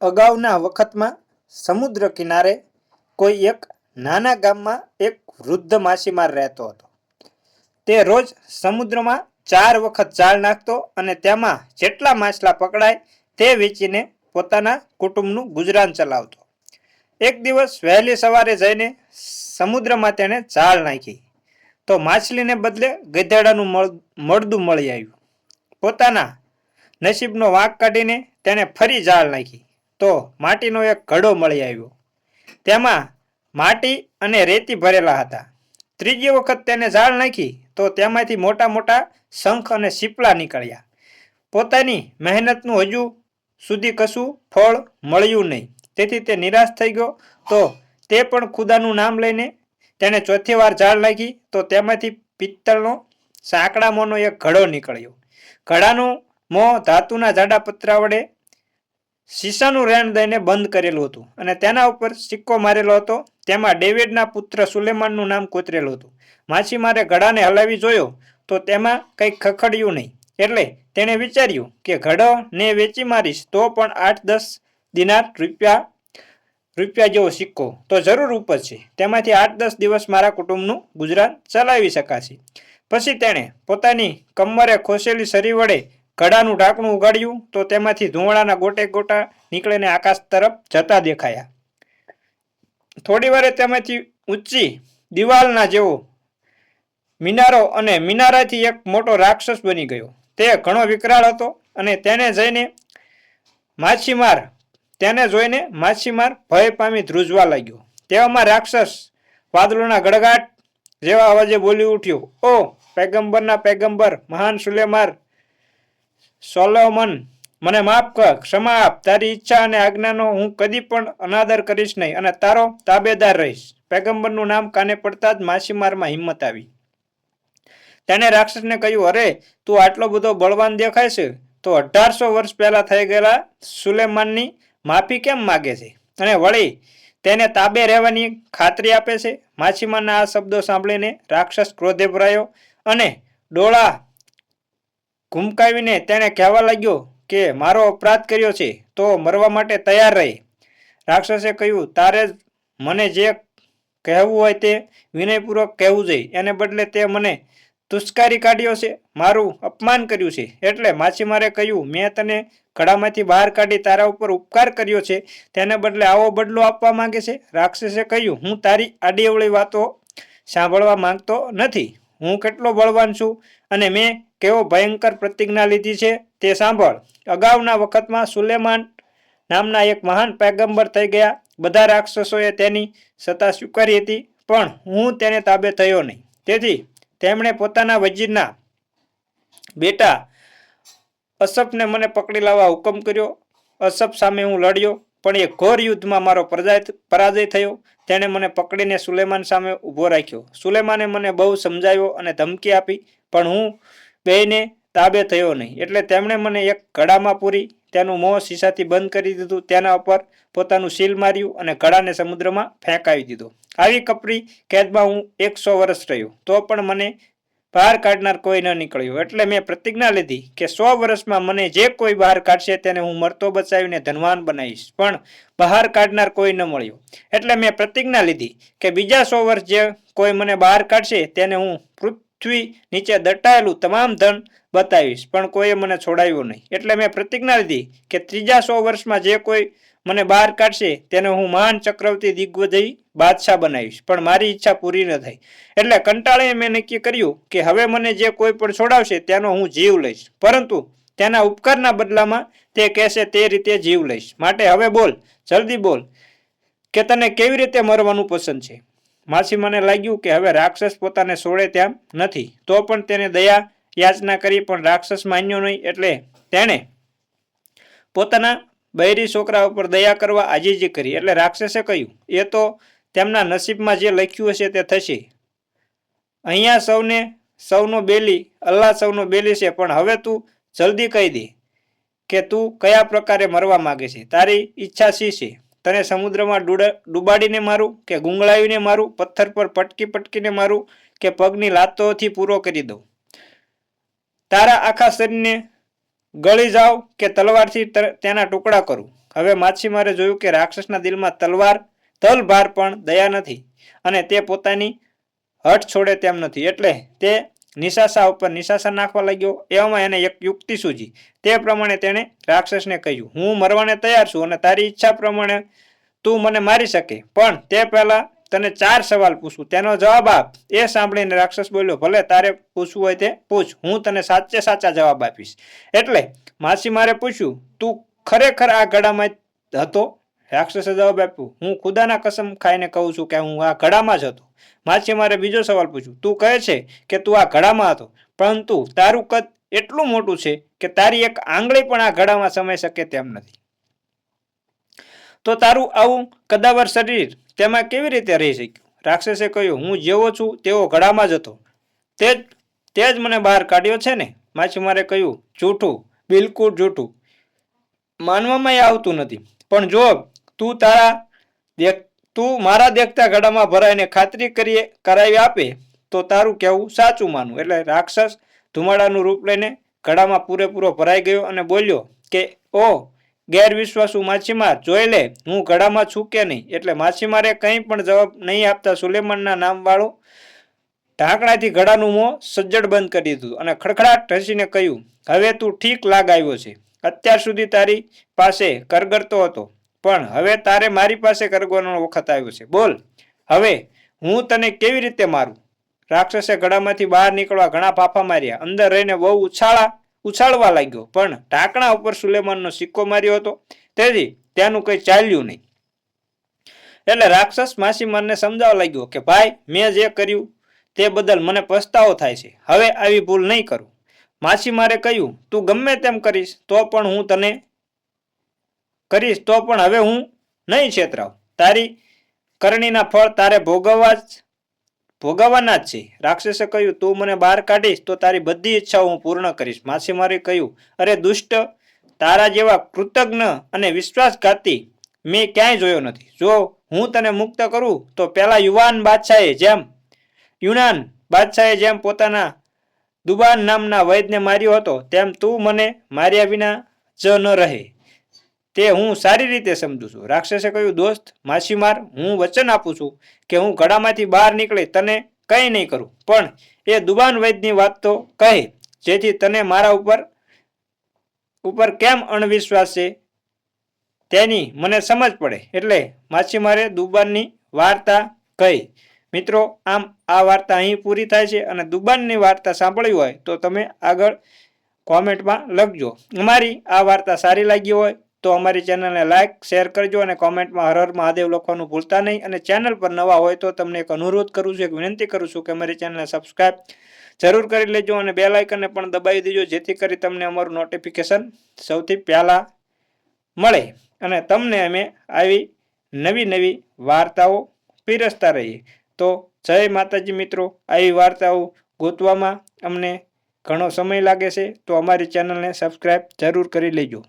અગાઉના વખતમાં સમુદ્ર કિનારે કોઈ એક નાના ગામમાં એક વૃદ્ધ માછીમાર રહેતો હતો. તે રોજ સમુદ્રમાં 4 વખત જાળ નાખતો અને તેમાં જેટલા માછલા પકડાય તે વેચીને પોતાના કુટુંબનું ગુજરાન ચલાવતો. એક દિવસ વહેલી સવારે જઈને સમુદ્રમાં તેણે જાળ નાખી તો માછલીને બદલે ગધેડાનું મળદું મળી આવ્યું. પોતાના નસીબનો વાંક કાઢીને તેણે ફરી જાળ નાખી તો માટીનો એક ઘડો મળી આવ્યો. તેમાં માટી અને રેતી ભરેલા હતા. ત્રીજી વખત તેને જાળ નાખી તો તેમાંથી મોટા મોટા શંખ અને શીપલા નીકળ્યા. પોતાની મહેનતનું હજુ સુધી કશું ફળ મળ્યું નહીં, તેથી તે નિરાશ થઈ ગયો. તો તે પણ ખુદાનું નામ લઈને તેણે ચોથી વાર જાળ નાખી તો તેમાંથી પિત્તળનો સાંકડા મોંનો એક ઘડો નીકળ્યો. ઘડાનું મોં ધાતુના જાડા પતરા વડે શીશાનું રેણ દઈને બંધ કરેલું હતું અને તેના ઉપર સિક્કો મારેલો હતો. તેમાં ડેવિડના પુત્ર સુલેમાનનું નામ કોતરેલું હતું. માછીમારે ઘડાને હલાવી જોયો તો તેમાં કંઈ ખખડ્યું નહીં. એટલે તેણે વિચાર્યું કે ઘડોને વેચી મારીશ તો પણ 8-10 દિનાર રૂપિયા જેવો સિક્કો તો જરૂર ઉપજશે. તેમાંથી 8-10 દિવસ મારા કુટુંબનું ગુજરાન ચલાવી શકાશે. પછી તેણે પોતાની કમરે ખોસેલી સરી વડે ઘડાનું ઢાંકણું ઉગાડ્યું તો તેમાંથી ધુમાડાના ગોટે ગોટા નીકળીને આકાશ તરફ જતા દેખાયા. થોડી વારે તેમાંથી ઊંચી દિવાલના જેવો મિનારો અને મિનારાથી એક મોટો રાક્ષસ બની ગયો. તે ઘણો વિકરાળ હતો અને તેને જોઈને માછીમાર ભય પામી ધ્રુજવા લાગ્યો. તેવામાં રાક્ષસ વાદળોના ગડગાટ જેવા અવાજે બોલી ઉઠ્યો, "ઓ પૈગંબરના પૈગંબર, મહાન સોલોમન, મને માફ કર, ક્ષમા આપ. તારી ઈચ્છા અને આજ્ઞાનો હું કદી પણ અનાદર કરીશ નહીં અને તારો તાબેદાર રહીશ." પૈગંબરનું નામ કાને પડતા જ માછીમારમાં હિંમત આવી. તેણે રાક્ષસને કહ્યું, "અરે, તું આટલો બધો બળવાન દેખાય છે તો 1800 વર્ષ પહેલા થઈ ગયેલા સુલેમાનની માફી કેમ માગે છે અને વળી તેને તાબે રહેવાની ખાતરી આપે છે?" માછીમારના આ શબ્દો સાંભળીને રાક્ષસ ક્રોધે ભરાયો અને ડોળા ઘૂમકાવીને તેણે કહેવા લાગ્યો કે મારો અપરાધ કર્યો છે તો મરવા માટે તૈયાર રહે. રાક્ષસે કહ્યું, "તારે મને જે કહેવું હોય તે વિનયપૂર્વક કહેવું જોઈએ. એને બદલે તે મને તુસ્કારી કાઢ્યો છે, મારું અપમાન કર્યું છે." એટલે માછીમારે કહ્યું, "મેં તને ઘડામાંથી બહાર કાઢી તારા ઉપર ઉપકાર કર્યો છે, તેને બદલે આવો બદલો આપવા માંગે છે?" રાક્ષસે કહ્યું, "હું તારી આડીઅવળી વાતો સાંભળવા માંગતો નથી. હું કેટલો બળવાન છું અને મેં કેવો ભયંકર પ્રતિજ્ઞા લીધી છે તે સાંભળ. અગાઉના વખતમાં સુલેમાન નામના એક મહાન પૈગંબર થઈ ગયા. બધા રાક્ષસોએ તેની સત્તા સ્વીકારી હતી, પણ હું તેને તાબે થયો નહીં. તેથી તેમણે પોતાના વજીરના બેટા અસફને મને પકડી લાવવા હુકમ કર્યો. અસફ સામે હું લડ્યો, પણ એ ઘોર યુદ્ધમાં મારો પરાજય થયો. તેણે મને પકડીને સુલેમાન સામે ઊભો રાખ્યો. સુલેમાને મને બહુ સમજાવ્યો અને ધમકી આપી, પણ હું બેયને તાબે થયો નહીં. એટલે તેમણે મને એક ઘડામાં પૂરી તેનું મોં શીશાથી બંધ કરી દીધું. તેના ઉપર પોતાનું સીલ માર્યું અને ઘડાને સમુદ્રમાં ફેંકાવી દીધો. આવી કપરી કેદમાં હું 100 વર્ષ રહ્યો તો પણ મને બહાર કાઢનાર કોઈ ન નીકળ્યો. એટલે મેં પ્રતિજ્ઞા લીધી કે 100 વર્ષમાં મને જે કોઈ બહાર કાઢશે તેને હું મરતો બચાવીને ધનવાન બનાવીશ, પણ બહાર કાઢનાર કોઈ ન મળ્યો. એટલે મેં પ્રતિજ્ઞા લીધી કે બીજા 100 વર્ષ જે કોઈ મને બહાર કાઢશે તેને હું પૃથ્વી નીચે દટાયેલું તમામ ધન બતાવીશ, પણ કોઈએ મને છોડાવ્યો નહીં. એટલે મેં પ્રતિજ્ઞા લીધી કે ત્રીજા 100 વર્ષમાં જે કોઈ મને બહાર કાઢશે તેને હું મહાન ચક્રવર્તી દિગ્વિજયી બાદશાહ બનાવીશ, પણ મારી ઈચ્છા પૂરી ન થઈ. એટલે કંટાળીને મેં નક્કી કર્યું કે હવે મને જે કોઈ પણ છોડાવશે તેનો હું જીવ લઈશ, પરંતુ તેના ઉપકારના બદલામાં તે કહેશે તે રીતે જીવ લઈશ. માટે હવે બોલ, જલ્દી બોલ કે તને કેવી રીતે મરવાનું પસંદ છે." માછીમારને લાગ્યું કે હવે રાક્ષસ પોતાને છોડે તેમ નથી, તો પણ તેને દયા યાચના કરી, પણ રાક્ષસ માન્યો નહીં. એટલે તેણે પોતાના બૈરી છોકરા ઉપર દયા કરવા આજીજી કરી. એટલે રાક્ષસે કહ્યું, "એ તો તેમના નસીબમાં જે લખ્યું હશે તે થશે. અહીંયા સૌનો બેલી, અલ્લાહ સૌનો બેલી છે. પણ હવે તું જલ્દી કહી દે કે તું કયા પ્રકારે મરવા માંગે છે. તારી ઈચ્છા શી છે? તને સમુદ્રમાં ડૂબાડીને મારું કે ગુંગળાવીને મારું, પથ્થર પર પટકીને મારું કે પગની લાતોથી પૂરો કરી દઉં? તારા આખા શરીરને ગળી જાવ કે તલવારથી તેના ટુકડા કરું. હવે માછીમારે જોયું કે રાક્ષસના દિલમાં તલભાર પણ દયા નથી અને તે પોતાની હઠ છોડે તેમ નથી. એટલે તે નિશાસા ઉપર નિશાસા નાખવા લાગ્યો. એવામાં એને એક યુક્તિ સૂજી. તે પ્રમાણે તેણે રાક્ષસને કહ્યું, હું મરવાને તૈયાર છું અને તારી ઈચ્છા પ્રમાણે તું મને મારી શકે, પણ તે પહેલા તને 4 સવાલ પૂછું, તેનો જવાબ આપ. એ સાંભળીને રાક્ષસ બોલ્યો, ભલે તારે પૂછવું હોય તે પૂછ, હું તને સાચા જવાબ આપીશ. એટલે માછીમારે પૂછ્યું, તું ખરેખર આ ઘડામાં હતો? રાક્ષસે જવાબ આપ્યો, હું ખુદાના કસમ ખાઈને કહું છું કે હું આ ઘડામાં જ હતો. માછીમારે બીજો સવાલ પૂછ્યો, તું કહે છે કે તું આ ઘડામાં હતો, પરંતુ તારું કદ એટલું મોટું છે કે તારી એક આંગળી પણ આ ઘડામાં સમાઈ શકે તેમ નથી. તો તારું આવું કદાવર શરીર તેમાં કેવી રીતે રહી શક્યું? રાક્ષસે કહ્યું, હું જેવો છું તેવો ઘડામાં જ હતો, તે જ મને બહાર કાઢ્યો છે ને. માછીમારે કહ્યું, જૂઠું, બિલકુલ જૂઠું, માનવામાં આવતું નથી. પણ જો તું મારા દેખતા ઘડામાં ભરાઈને ખાતરી કરાવી આપે તો તારું કહેવું સાચું માનું. એટલે રાક્ષસ ધુમાડાનું રૂપ લઈને ઘડામાં પૂરેપૂરો ભરાઈ ગયો અને બોલ્યો કે ઓ ગેરવિશ્વાસુ માછીમાર, જોઈ લે હું ઘડામાં છું કે નહીં. એટલે માછીમારે કંઈ પણ જવાબ નહીં આપતા સુલેમાનના નામવાળું ઢાંકણાથી ઘડાનું મોં સજ્જડ બંધ કરી દીધું અને ખડખડાટ હસીને કહ્યું, હવે તું ઠીક લાગ આવ્યો છે. અત્યાર સુધી તારી પાસે કરગરતો હતો, પણ હવે તારે મારી પાસે કરગવાનો વખત આવ્યો છે. બોલ હવે હું તને કેવી રીતે મારું? રાક્ષસે ઘડામાંથી બહાર નીકળવા ઘણા ફાફા માર્યા. અંદર રહીને બહુ ઉછાળવા લાગ્યો, પણ ઢાંકણા ઉપર સુલેમાનનો સિક્કો માર્યો હતો, તેથી ત્યાંનું કંઈ ચાલ્યું નહીં. એટલે રાક્ષસ માછીમારને સમજાવવા લાગ્યો કે ભાઈ, મેં જે કર્યું તે બદલ મને પસ્તાવો થાય છે. હવે આવી ભૂલ નહીં કરું. માછીમારે કહ્યું, તું ગમે તેમ કરીશ તો પણ હવે હું નહીં છેતરાવ. તારી કરણીના ફળ તારે ભોગવવાના જ છે. રાક્ષસે કહ્યું, તું મને બહાર કાઢીશ તો તારી બધી ઈચ્છાઓ હું પૂર્ણ કરીશ. માછીમારે કહ્યું, અરે દુષ્ટ, તારા જેવા કૃતજ્ઞ અને વિશ્વાસઘાતી મેં ક્યાંય જોયો નથી. જો હું તને મુક્ત કરું તો પેલા યુનાન બાદશાહે જેમ પોતાના દુબાન નામના વૈદને માર્યો હતો, તેમ તું મને માર્યા વિના જ ન રહે. તે હું સારી રીતે સમજુ છું. રાક્ષસે કહ્યું, દોસ્ત માછીમાર, હું વચન આપું છું કે હું ઘડામાંથી બહાર નીકળી તને કંઈ નહીં કરું, પણ એ દુબાન વૈદની વાત તો કહે, જેથી તને મારા ઉપર કેમ અણવિશ્વાસ છે તેની મને સમજ પડે. એટલે માછીમારે દુબાનની વાર્તા કહી. મિત્રો, આમ આ વાર્તા અહીં પૂરી થાય છે અને દુબાનની વાર્તા સાંભળી હોય તો તમે આગળ કોમેન્ટમાં લખજો. અમારી આ વાર્તા સારી લાગી હોય તો અમારી ચેનલને લાઇક, શેર કરજો અને કોમેન્ટમાં હર હર મહાદેવ લખવાનું ભૂલતા નહીં. અને ચેનલ પર નવા હોય તો તમને એક અનુરોધ કરું છું, એક વિનંતી કરું છું કે અમારી ચેનલને સબસ્ક્રાઇબ જરૂર કરી લેજો અને બેલ આઇકનને પણ દબાવી દેજો, જેથી કરી તમને અમારું નોટિફિકેશન સૌથી પહેલાં મળે અને તમને અમે આવી નવી વાર્તાઓ પીરસતા રહીએ. તો જય માતાજી મિત્રો. આવી વાર્તાઓ ગોતવામાં અમને ઘણો સમય લાગે છે, તો અમારી ચેનલને સબસ્ક્રાઇબ જરૂર કરી લેજો.